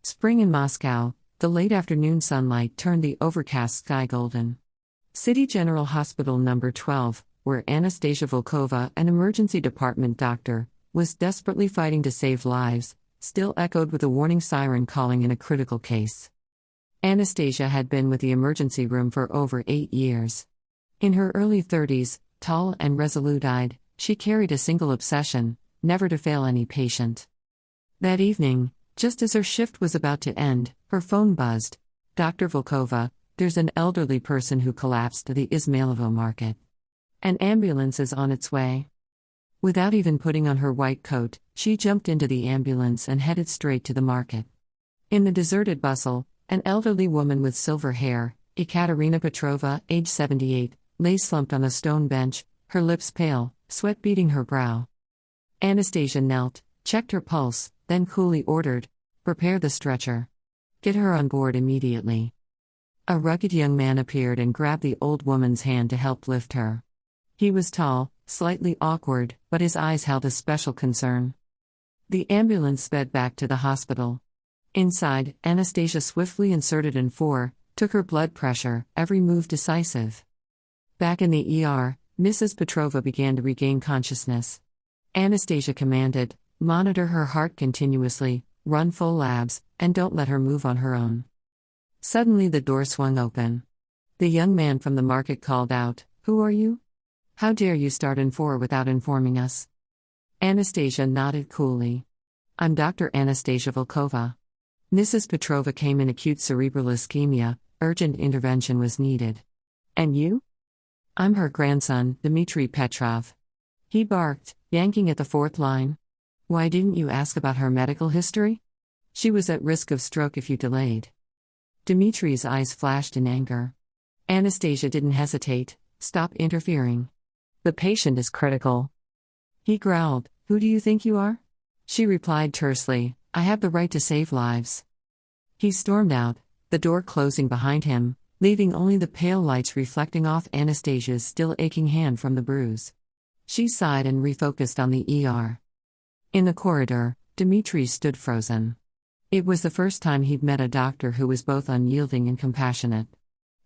Spring in Moscow, the late afternoon sunlight turned the overcast sky golden. City General Hospital Number 12, where Anastasia Volkova, an emergency department doctor, was desperately fighting to save lives, still echoed with a warning siren calling in a critical case. Anastasia had been with the emergency room for over 8 years. In her early 30s, tall and resolute-eyed, she carried a single obsession: never to fail any patient. That evening, just as her shift was about to end, her phone buzzed. "Dr. Volkova, there's an elderly person who collapsed at the Izmailovo market. An ambulance is on its way." Without even putting on her white coat, she jumped into the ambulance and headed straight to the market. In the deserted bustle, an elderly woman with silver hair, Ekaterina Petrova, age 78, lay slumped on a stone bench, her lips pale, sweat beading her brow. Anastasia knelt, checked her pulse, then coolly ordered, "Prepare the stretcher. Get her on board immediately." A rugged young man appeared and grabbed the old woman's hand to help lift her. He was tall, slightly awkward, but his eyes held a special concern. The ambulance sped back to the hospital. Inside, Anastasia swiftly inserted N4, took her blood pressure, every move decisive. Back in the ER, Mrs. Petrova began to regain consciousness. Anastasia commanded, "Monitor her heart continuously, run full labs, and don't let her move on her own." Suddenly the door swung open. The young man from the market called out, "Who are you? How dare you start N4 without informing us?" Anastasia nodded coolly. "I'm Dr. Anastasia Volkova. Mrs. Petrova came in acute cerebral ischemia, urgent intervention was needed." "And you?" "I'm her grandson, Dmitry Petrov." He barked, yanking at the fourth line. "Why didn't you ask about her medical history? She was at risk of stroke if you delayed." Dmitry's eyes flashed in anger. Anastasia didn't hesitate. "Stop interfering. The patient is critical." He growled, "Who do you think you are?" She replied tersely, "I have the right to save lives." He stormed out, the door closing behind him, leaving only the pale lights reflecting off Anastasia's still aching hand from the bruise. She sighed and refocused on the ER. In the corridor, Dmitry stood frozen. It was the first time he'd met a doctor who was both unyielding and compassionate.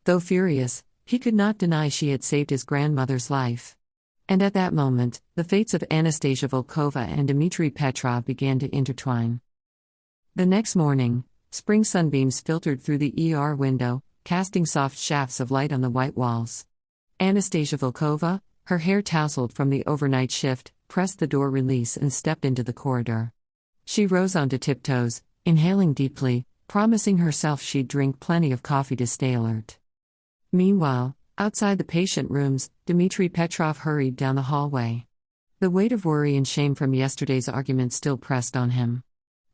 Though furious, he could not deny she had saved his grandmother's life. And at that moment, the fates of Anastasia Volkova and Dmitry Petrov began to intertwine. The next morning, spring sunbeams filtered through the ER window, casting soft shafts of light on the white walls. Anastasia Volkova, her hair tousled from the overnight shift, pressed the door release and stepped into the corridor. She rose onto tiptoes, inhaling deeply, promising herself she'd drink plenty of coffee to stay alert. Meanwhile, outside the patient rooms, Dmitry Petrov hurried down the hallway. The weight of worry and shame from yesterday's argument still pressed on him.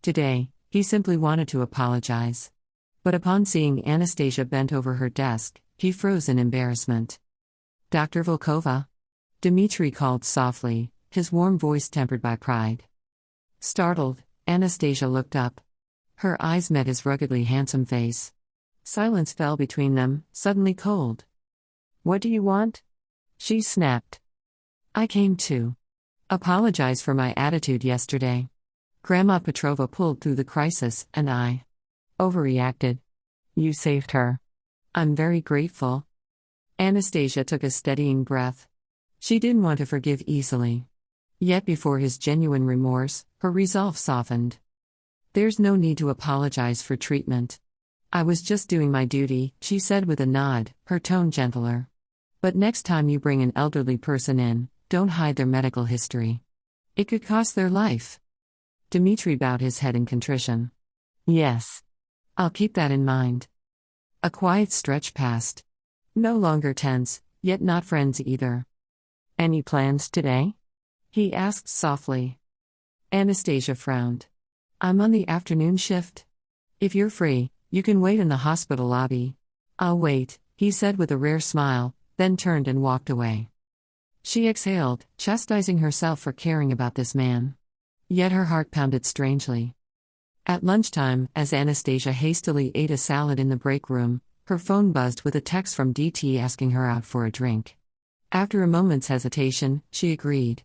Today, he simply wanted to apologize. But upon seeing Anastasia bent over her desk, he froze in embarrassment. "Dr. Volkova?" Dmitry called softly, his warm voice tempered by pride. Startled, Anastasia looked up. Her eyes met his ruggedly handsome face. Silence fell between them, suddenly cold. "What do you want?" she snapped. "I came to apologize for my attitude yesterday. Grandma Petrova pulled through the crisis, and I overreacted. You saved her. I'm very grateful." Anastasia took a steadying breath. She didn't want to forgive easily. Yet before his genuine remorse, her resolve softened. "There's no need to apologize for treatment. I was just doing my duty," she said with a nod, her tone gentler. "But next time you bring an elderly person in, don't hide their medical history. It could cost their life." Dmitry bowed his head in contrition. "Yes. I'll keep that in mind." A quiet stretch passed. No longer tense, yet not friends either. "Any plans today?" he asked softly. Anastasia frowned. "I'm on the afternoon shift. If you're free, you can wait in the hospital lobby." "I'll wait," he said with a rare smile, then turned and walked away. She exhaled, chastising herself for caring about this man. Yet her heart pounded strangely. At lunchtime, as Anastasia hastily ate a salad in the break room, her phone buzzed with a text from DT asking her out for a drink. After a moment's hesitation, she agreed.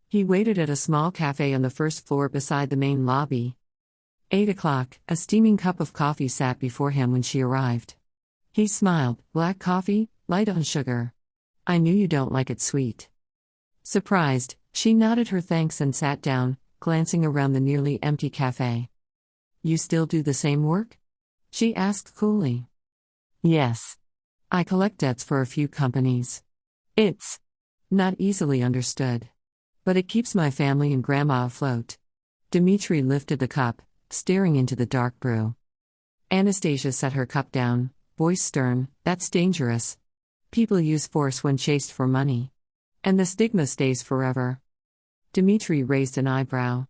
He waited at a small cafe on the first floor beside the main lobby. 8 o'clock, a steaming cup of coffee sat before him when she arrived. He smiled. Black coffee, light on sugar. I knew you don't like it sweet. Surprised, she nodded her thanks and sat down, glancing around the nearly empty cafe. You still do the same work? She asked coolly. Yes. I collect debts for a few companies. It's not easily understood. But it keeps my family and grandma afloat. Dmitri lifted the cup, staring into the dark brew. Anastasia set her cup down, voice stern. That's dangerous. People use force when chased for money. And the stigma stays forever. Dmitri raised an eyebrow.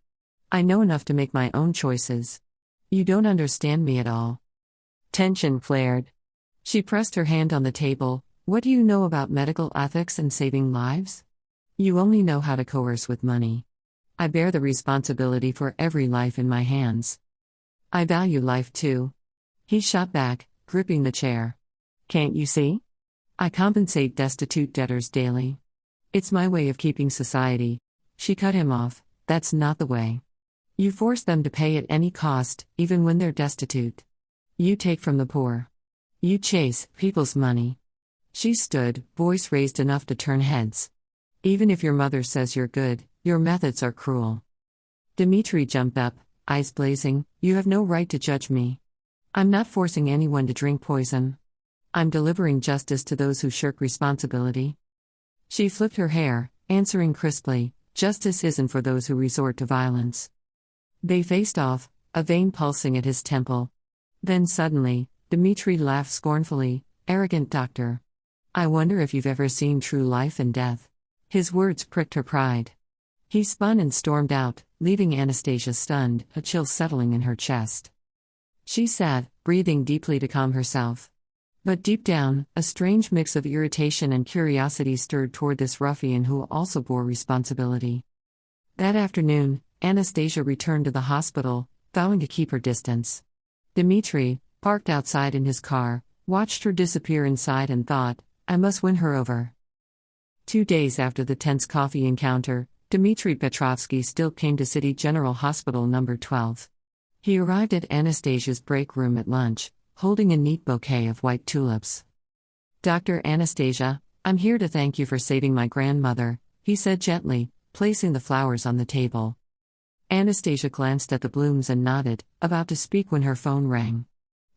I know enough to make my own choices. You don't understand me at all. Tension flared. She pressed her hand on the table. What do you know about medical ethics and saving lives? You only know how to coerce with money. I bear the responsibility for every life in my hands. I value life too. He shot back, gripping the chair. Can't you see? I compensate destitute debtors daily. It's my way of keeping society. She cut him off. That's not the way. You force them to pay at any cost, even when they're destitute. You take from the poor. You chase people's money. She stood, voice raised enough to turn heads. Even if your mother says you're good, your methods are cruel. Dmitri jumped up, eyes blazing. You have no right to judge me. I'm not forcing anyone to drink poison. I'm delivering justice to those who shirk responsibility. She flipped her hair, answering crisply, justice isn't for those who resort to violence. They faced off, a vein pulsing at his temple. Then suddenly, Dmitri laughed scornfully. Arrogant doctor. I wonder if you've ever seen true life and death. His words pricked her pride. He spun and stormed out, leaving Anastasia stunned, a chill settling in her chest. She sat, breathing deeply to calm herself. But deep down, a strange mix of irritation and curiosity stirred toward this ruffian who also bore responsibility. That afternoon, Anastasia returned to the hospital, vowing to keep her distance. Dmitri, parked outside in his car, watched her disappear inside and thought, I must win her over. 2 days after the tense coffee encounter, Dmitri Petrovsky still came to City General Hospital number 12. He arrived at Anastasia's break room at lunch, holding a neat bouquet of white tulips. Dr. Anastasia, I'm here to thank you for saving my grandmother, he said gently, placing the flowers on the table. Anastasia glanced at the blooms and nodded, about to speak when her phone rang.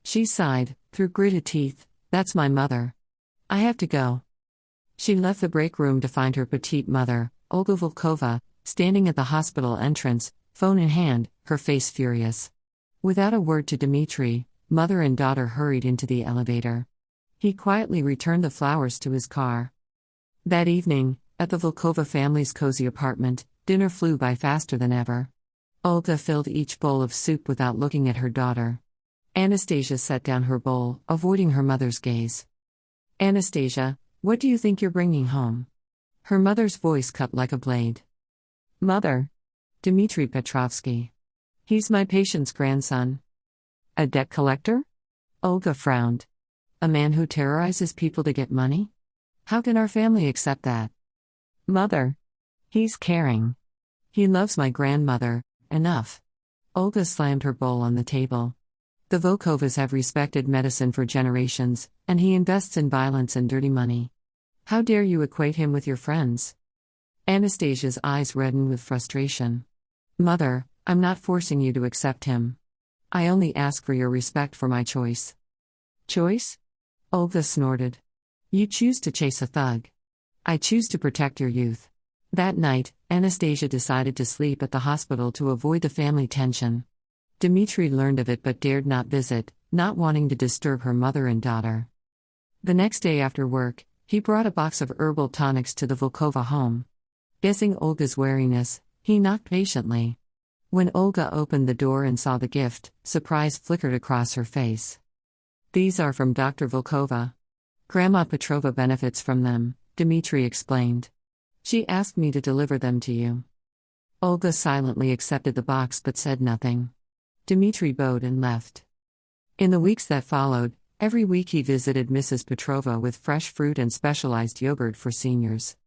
She sighed, through gritted teeth, that's my mother. I have to go. She left the break room to find her petite mother, Olga Volkova, standing at the hospital entrance, phone in hand, her face furious. Without a word to Dmitri, mother and daughter hurried into the elevator. He quietly returned the flowers to his car. That evening, at the Volkova family's cozy apartment, dinner flew by faster than ever. Olga filled each bowl of soup without looking at her daughter. Anastasia set down her bowl, avoiding her mother's gaze. Anastasia, what do you think you're bringing home? Her mother's voice cut like a blade. Mother. Dmitri Petrovsky. He's my patient's grandson. A debt collector? Olga frowned. A man who terrorizes people to get money? How can our family accept that? Mother. He's caring. He loves my grandmother, enough. Olga slammed her bowl on the table. The Volkovas have respected medicine for generations, and he invests in violence and dirty money. How dare you equate him with your friends? Anastasia's eyes reddened with frustration. Mother, I'm not forcing you to accept him. I only ask for your respect for my choice. Choice? Olga snorted. You choose to chase a thug. I choose to protect your youth. That night, Anastasia decided to sleep at the hospital to avoid the family tension. Dmitri learned of it but dared not visit, not wanting to disturb her mother and daughter. The next day after work, he brought a box of herbal tonics to the Volkova home. Guessing Olga's wariness, he knocked patiently. When Olga opened the door and saw the gift, surprise flickered across her face. These are from Dr. Volkova. Grandma Petrova benefits from them, Dmitri explained. She asked me to deliver them to you. Olga silently accepted the box but said nothing. Dmitri bowed and left. In the weeks that followed, every week he visited Mrs. Petrova with fresh fruit and specialized yogurt for seniors.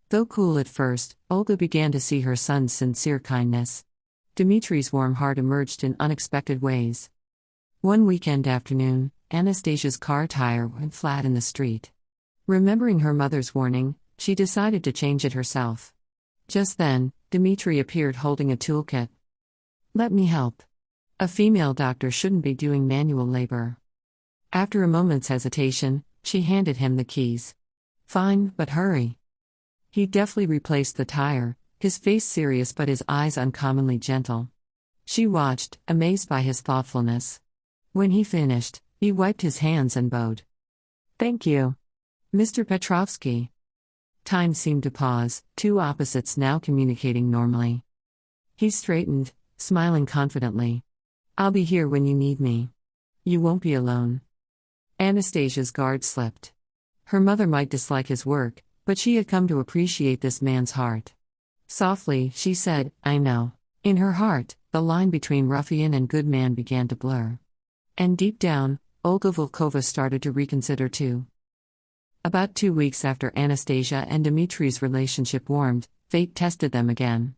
Though cool at first, Olga began to see her son's sincere kindness. Dmitri's warm heart emerged in unexpected ways. One weekend afternoon, Anastasia's car tire went flat in the street. Remembering her mother's warning, she decided to change it herself. Just then, Dmitri appeared holding a toolkit. "Let me help. A female doctor shouldn't be doing manual labor." After a moment's hesitation, she handed him the keys. "Fine, but hurry." He deftly replaced the tire, his face serious but his eyes uncommonly gentle. She watched, amazed by his thoughtfulness. When he finished, he wiped his hands and bowed. "Thank you, Mr. Petrovsky." Time seemed to pause, two opposites now communicating normally. He straightened, smiling confidently. "I'll be here when you need me. You won't be alone." Anastasia's guard slipped. Her mother might dislike his work, but she had come to appreciate this man's heart. Softly, she said, "I know." In her heart, the line between ruffian and good man began to blur. And deep down, Olga Volkova started to reconsider too. About 2 weeks after Anastasia and Dmitri's relationship warmed, fate tested them again.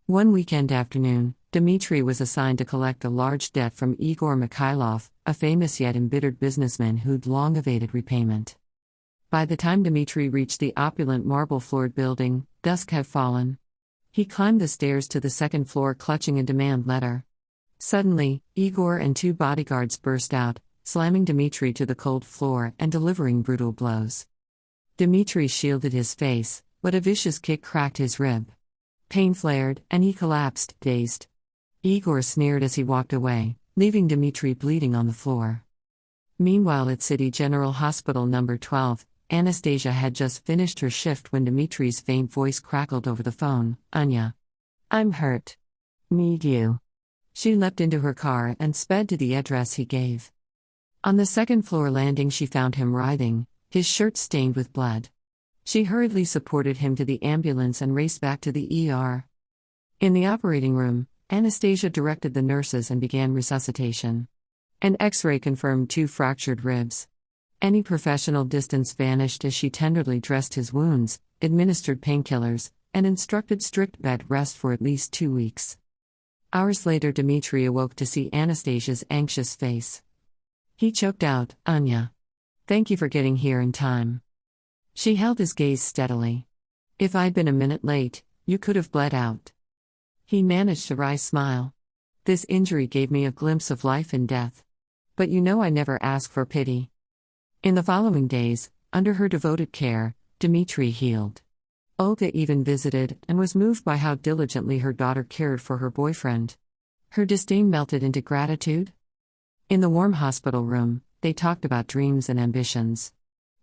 One weekend afternoon, Dmitri was assigned to collect a large debt from Igor Mikhailov, a famous yet embittered businessman who'd long evaded repayment. By the time Dmitri reached the opulent marble-floored building, dusk had fallen. He climbed the stairs to the second floor clutching a demand letter. Suddenly, Igor and 2 bodyguards burst out, slamming Dmitri to the cold floor and delivering brutal blows. Dmitri shielded his face, but a vicious kick cracked his rib. Pain flared, and he collapsed, dazed. Igor sneered as he walked away, leaving Dmitri bleeding on the floor. Meanwhile at City General Hospital No. 12, Anastasia had just finished her shift when Dmitri's faint voice crackled over the phone. "Anya. I'm hurt. Need you." She leapt into her car and sped to the address he gave. On the second-floor landing she found him writhing, his shirt stained with blood. She hurriedly supported him to the ambulance and raced back to the ER. In the operating room, Anastasia directed the nurses and began resuscitation. An X-ray confirmed 2 fractured ribs. Any professional distance vanished as she tenderly dressed his wounds, administered painkillers, and instructed strict bed rest for at least 2 weeks. Hours later Dmitri awoke to see Anastasia's anxious face. He choked out, "Anya. Thank you for getting here in time." She held his gaze steadily. "If I'd been a minute late, you could have bled out." He managed a wry smile. "This injury gave me a glimpse of life and death. But you know I never ask for pity." In the following days, under her devoted care, Dmitri healed. Olga even visited and was moved by how diligently her daughter cared for her boyfriend. Her disdain melted into gratitude. In the warm hospital room, they talked about dreams and ambitions.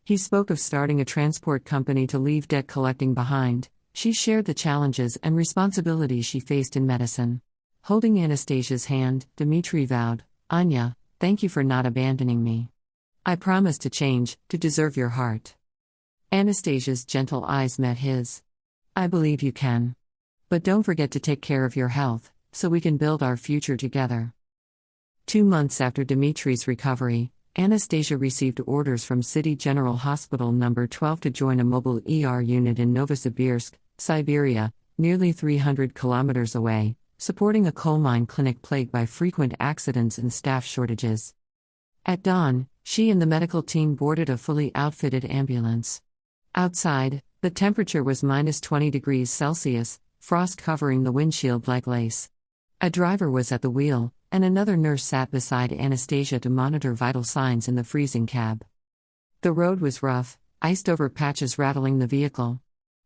He spoke of starting a transport company to leave debt collecting behind. She shared the challenges and responsibilities she faced in medicine. Holding Anastasia's hand, Dmitri vowed, "Anya, thank you for not abandoning me. I promise to change, to deserve your heart." Anastasia's gentle eyes met his. "I believe you can. But don't forget to take care of your health, so we can build our future together." 2 months after Dmitri's recovery, Anastasia received orders from City General Hospital No. 12 to join a mobile ER unit in Novosibirsk, Siberia, nearly 300 kilometers away, supporting a coal mine clinic plagued by frequent accidents and staff shortages. At dawn, she and the medical team boarded a fully outfitted ambulance. Outside, the temperature was -20 degrees Celsius, frost covering the windshield like lace. A driver was at the wheel, and another nurse sat beside Anastasia to monitor vital signs in the freezing cab. The road was rough, iced over patches rattling the vehicle.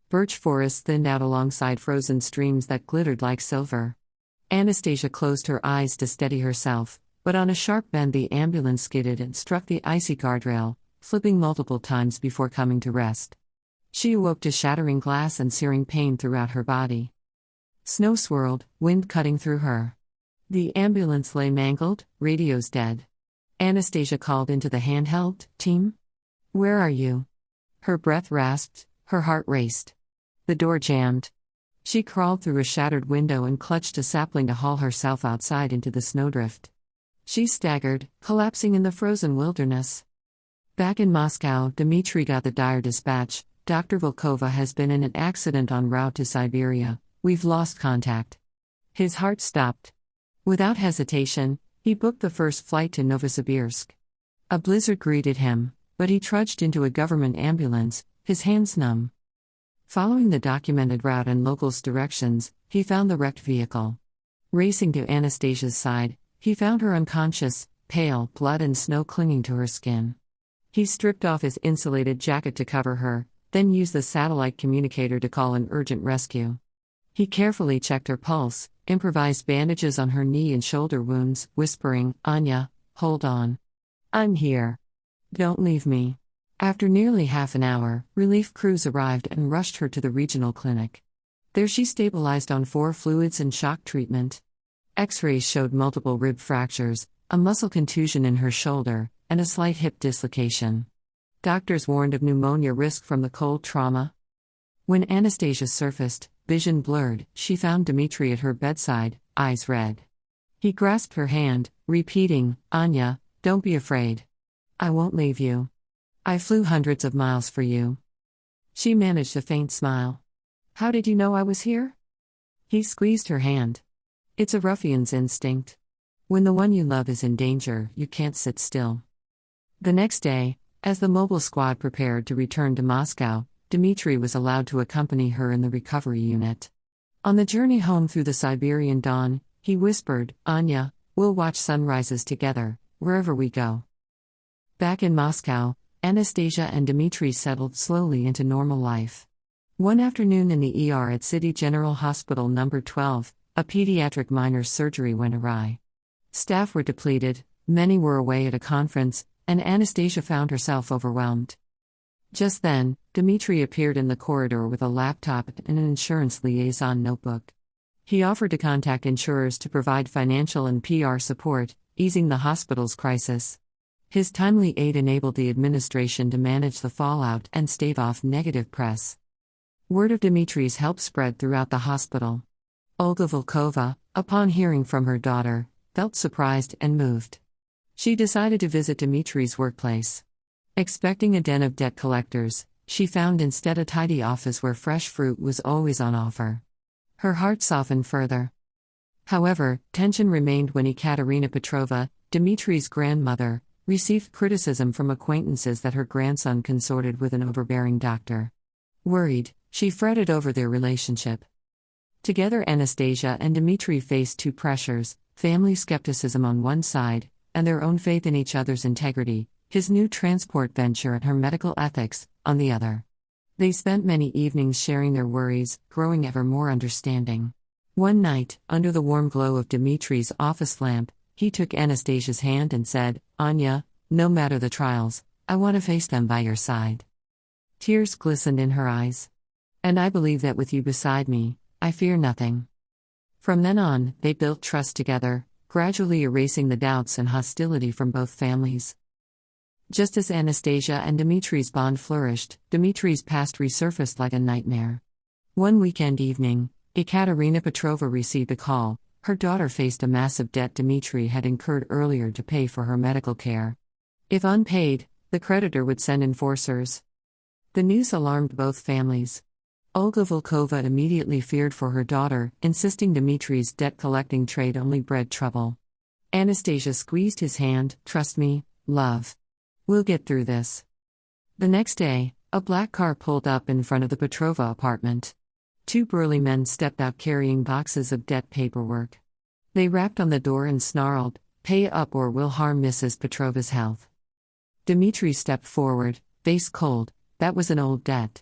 Birch forests thinned out alongside frozen streams that glittered like silver. Anastasia closed her eyes to steady herself, but on a sharp bend the ambulance skidded and struck the icy guardrail, flipping multiple times before coming to rest. She awoke to shattering glass and searing pain throughout her body. Snow swirled, wind cutting through her. The ambulance lay mangled, radios dead. Anastasia called into the handheld team. "Where are you?" Her breath rasped, her heart raced. The door jammed. She crawled through a shattered window and clutched a sapling to haul herself outside into the snowdrift. She staggered, collapsing in the frozen wilderness. Back in Moscow, Dmitri got the dire dispatch. "Dr. Volkova has been in an accident en route to Siberia. We've lost contact." His heart stopped. Without hesitation, he booked the first flight to Novosibirsk. A blizzard greeted him, but he trudged into a government ambulance, his hands numb. Following the documented route and locals' directions, he found the wrecked vehicle. Racing to Anastasia's side, he found her unconscious, pale, blood and snow clinging to her skin. He stripped off his insulated jacket to cover her, then used the satellite communicator to call an urgent rescue. He carefully checked her pulse, improvised bandages on her knee and shoulder wounds, whispering, "Anya, hold on. I'm here. Don't leave me." After nearly half an hour, relief crews arrived and rushed her to the regional clinic. There she stabilized on 4 fluids and shock treatment. X-rays showed multiple rib fractures, a muscle contusion in her shoulder, and a slight hip dislocation. Doctors warned of pneumonia risk from the cold trauma. When Anastasia surfaced, vision blurred, she found Dmitri at her bedside, eyes red. He grasped her hand, repeating, "Anya, don't be afraid. I won't leave you. I flew hundreds of miles for you." She managed a faint smile. "How did you know I was here?" He squeezed her hand. "It's a ruffian's instinct. When the one you love is in danger, you can't sit still." The next day, as the mobile squad prepared to return to Moscow, Dmitri was allowed to accompany her in the recovery unit. On the journey home through the Siberian dawn, he whispered, "Anya, we'll watch sunrises together, wherever we go." Back in Moscow, Anastasia and Dmitri settled slowly into normal life. One afternoon in the ER at City General Hospital No. 12, a pediatric minor's surgery went awry. Staff were depleted, many were away at a conference, and Anastasia found herself overwhelmed. Just then, Dmitri appeared in the corridor with a laptop and an insurance liaison notebook. He offered to contact insurers to provide financial and PR support, easing the hospital's crisis. His timely aid enabled the administration to manage the fallout and stave off negative press. Word of Dmitri's help spread throughout the hospital. Olga Volkova, upon hearing from her daughter, felt surprised and moved. She decided to visit Dmitri's workplace. Expecting a den of debt collectors, she found instead a tidy office where fresh fruit was always on offer. Her heart softened further. However, tension remained when Ekaterina Petrovna, Dmitri's grandmother, received criticism from acquaintances that her grandson consorted with an overbearing doctor. Worried, she fretted over their relationship. Together Anastasia and Dmitri faced 2 pressures: family skepticism on one side, and their own faith in each other's integrity, his new transport venture and her medical ethics, on the other. They spent many evenings sharing their worries, growing ever more understanding. One night, under the warm glow of Dmitri's office lamp, he took Anastasia's hand and said, "Anya, no matter the trials, I want to face them by your side." Tears glistened in her eyes. "And I believe that with you beside me, I fear nothing." From then on, they built trust together, gradually erasing the doubts and hostility from both families. Just as Anastasia and Dmitri's bond flourished, Dmitri's past resurfaced like a nightmare. One weekend evening, Ekaterina Petrovna received a call. Her daughter faced a massive debt Dmitri had incurred earlier to pay for her medical care. If unpaid, the creditor would send enforcers. The news alarmed both families. Olga Volkova immediately feared for her daughter, insisting Dmitri's debt-collecting trade only bred trouble. Anastasia squeezed his hand. "Trust me, love. We'll get through this." The next day, a black car pulled up in front of the Petrova apartment. 2 burly men stepped out carrying boxes of debt paperwork. They rapped on the door and snarled, "Pay up or we'll harm Mrs. Petrova's health." Dmitri stepped forward, face cold. "That was an old debt.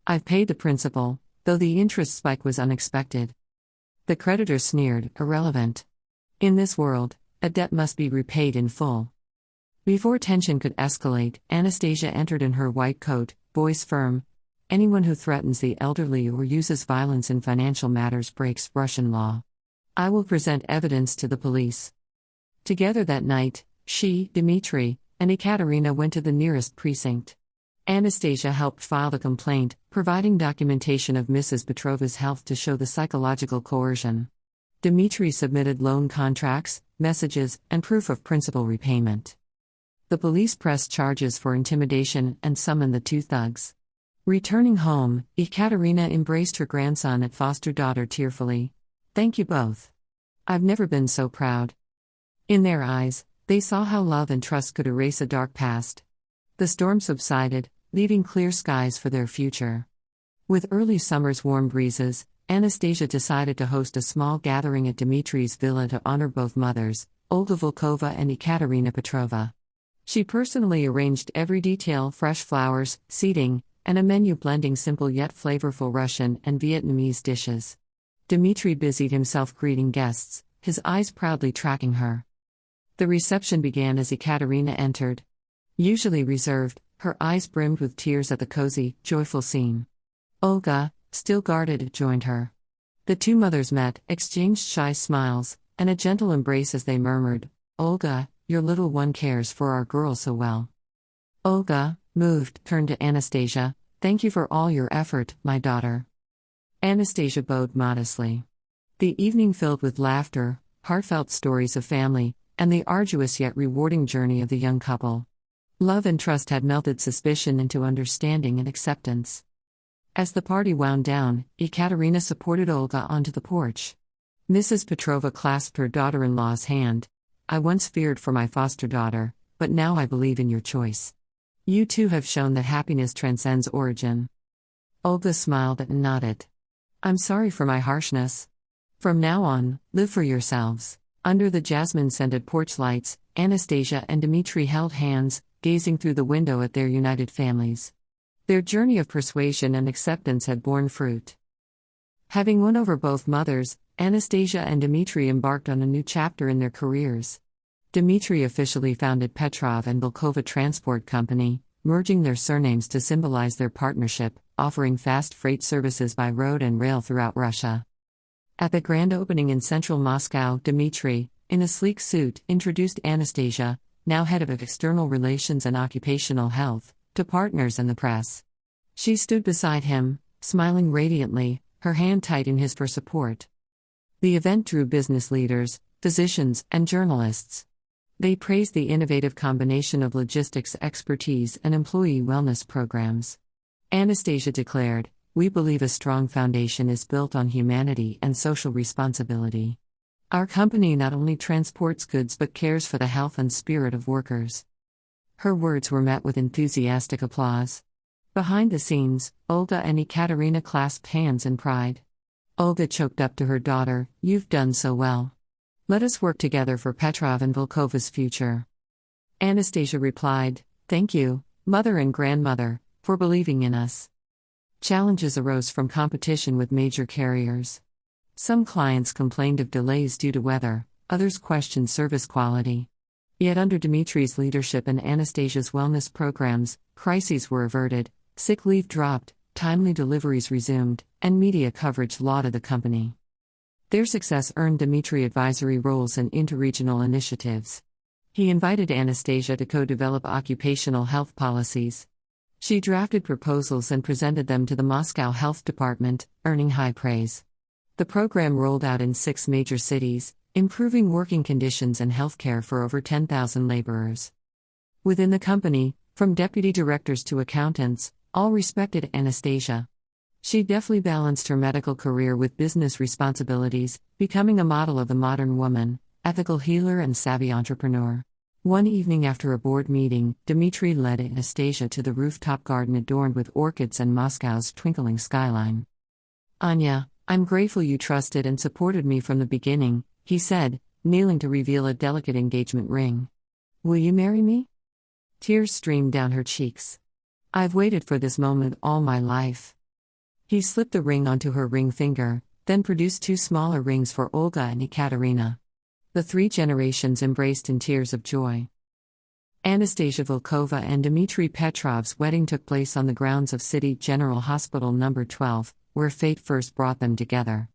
I've paid the principal, though the interest spike was unexpected." The creditor sneered, "Irrelevant. In this world, a debt must be repaid in full." Before tension could escalate, Anastasia entered in her white coat, voice firm. "Anyone who threatens the elderly or uses violence in financial matters breaks Russian law. I will present evidence to the police." Together that night, she, Dmitri, and Ekaterina went to the nearest precinct. Anastasia helped file the complaint, providing documentation of Mrs. Petrova's health to show the psychological coercion. Dmitri submitted loan contracts, messages, and proof of principal repayment. The police pressed charges for intimidation and summoned the 2 thugs. Returning home, Ekaterina embraced her grandson and foster daughter tearfully. "Thank you both. I've never been so proud. In their eyes, they saw how love and trust could erase a dark past. The storm subsided, leaving clear skies for their future. With early summer's warm breezes, Anastasia decided to host a small gathering at Dmitri's villa to honor both mothers, Olga Volkova and Ekaterina Petrova. She personally arranged every detail: fresh flowers, seating, and a menu blending simple yet flavorful Russian and Vietnamese dishes. Dmitri busied himself greeting guests, his eyes proudly tracking her. The reception began as Ekaterina entered. Usually reserved, her eyes brimmed with tears at the cozy, joyful scene. Olga, still guarded, joined her. The two mothers met, exchanged shy smiles, and a gentle embrace as they murmured, "Olga, your little one cares for our girl so well." Olga, moved, turned to Anastasia. "Thank you for all your effort, my daughter." Anastasia bowed modestly. The evening filled with laughter, heartfelt stories of family, and the arduous yet rewarding journey of the young couple. Love and trust had melted suspicion into understanding and acceptance. As the party wound down, Ekaterina supported Olga onto the porch. Mrs. Petrova clasped her daughter-in-law's hand. "I once feared for my foster daughter, but now I believe in your choice. You two have shown that happiness transcends origin." Olga smiled and nodded. "I'm sorry for my harshness. From now on, live for yourselves." Under the jasmine-scented porch lights, Anastasia and Dmitri held hands, gazing through the window at their united families. Their journey of persuasion and acceptance had borne fruit. Having won over both mothers, Anastasia and Dmitri embarked on a new chapter in their careers. Dmitri officially founded Petrov and Volkova Transport Company, merging their surnames to symbolize their partnership, offering fast freight services by road and rail throughout Russia. At the grand opening in central Moscow, Dmitri, in a sleek suit, introduced Anastasia, now head of external relations and occupational health, to partners and the press. She stood beside him, smiling radiantly, her hand tight in his for support. The event drew business leaders, physicians, and journalists. They praised the innovative combination of logistics expertise and employee wellness programs. Anastasia declared, "We believe a strong foundation is built on humanity and social responsibility. Our company not only transports goods but cares for the health and spirit of workers." Her words were met with enthusiastic applause. Behind the scenes, Olga and Ekaterina clasped hands in pride. Olga choked up to her daughter, "You've done so well. Let us work together for Petrov and Volkova's future." Anastasia replied, "Thank you, mother and grandmother, for believing in us." Challenges arose from competition with major carriers. Some clients complained of delays due to weather, others questioned service quality. Yet under Dmitri's leadership and Anastasia's wellness programs, crises were averted, sick leave dropped, timely deliveries resumed, and media coverage lauded the company. Their success earned Dmitri advisory roles in interregional initiatives. He invited Anastasia to co-develop occupational health policies. She drafted proposals and presented them to the Moscow Health Department, earning high praise. The program rolled out in 6 major cities, improving working conditions and healthcare for over 10,000 laborers. Within the company, from deputy directors to accountants, all respected Anastasia. She deftly balanced her medical career with business responsibilities, becoming a model of the modern woman, ethical healer and savvy entrepreneur. One evening after a board meeting, Dmitri led Anastasia to the rooftop garden adorned with orchids and Moscow's twinkling skyline. "Anya, I'm grateful you trusted and supported me from the beginning," he said, kneeling to reveal a delicate engagement ring. "Will you marry me?" Tears streamed down her cheeks. "I've waited for this moment all my life." He slipped the ring onto her ring finger, then produced 2 smaller rings for Olga and Ekaterina. The 3 generations embraced in tears of joy. Anastasia Volkova and Dmitri Petrov's wedding took place on the grounds of City General Hospital No. 12, where fate first brought them together.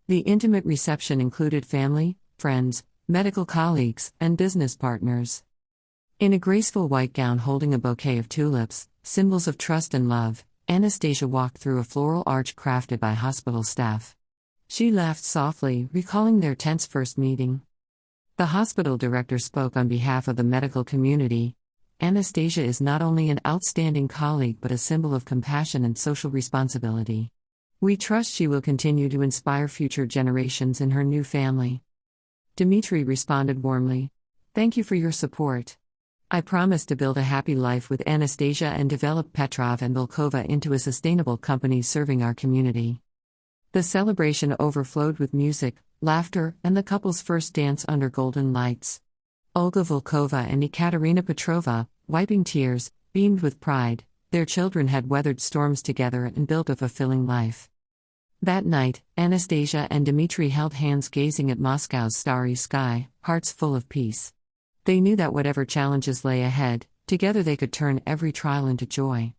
The intimate reception included family, friends, medical colleagues, and business partners. In a graceful white gown holding a bouquet of tulips, symbols of trust and love, Anastasia walked through a floral arch crafted by hospital staff. She laughed softly, recalling their tense first meeting. The hospital director spoke on behalf of the medical community. "Anastasia is not only an outstanding colleague but a symbol of compassion and social responsibility. We trust she will continue to inspire future generations in her new family." Dmitry responded warmly. Thank you for your support. I promise to build a happy life with Anastasia and develop Petrov and Volkova into a sustainable company serving our community. The celebration overflowed with music, laughter, and the couple's first dance under golden lights. Olga Volkova and Ekaterina Petrova, wiping tears, beamed with pride. Their children had weathered storms together and built a fulfilling life. That night, Anastasia and Dmitry held hands gazing at Moscow's starry sky, hearts full of peace. They knew that whatever challenges lay ahead, together they could turn every trial into joy.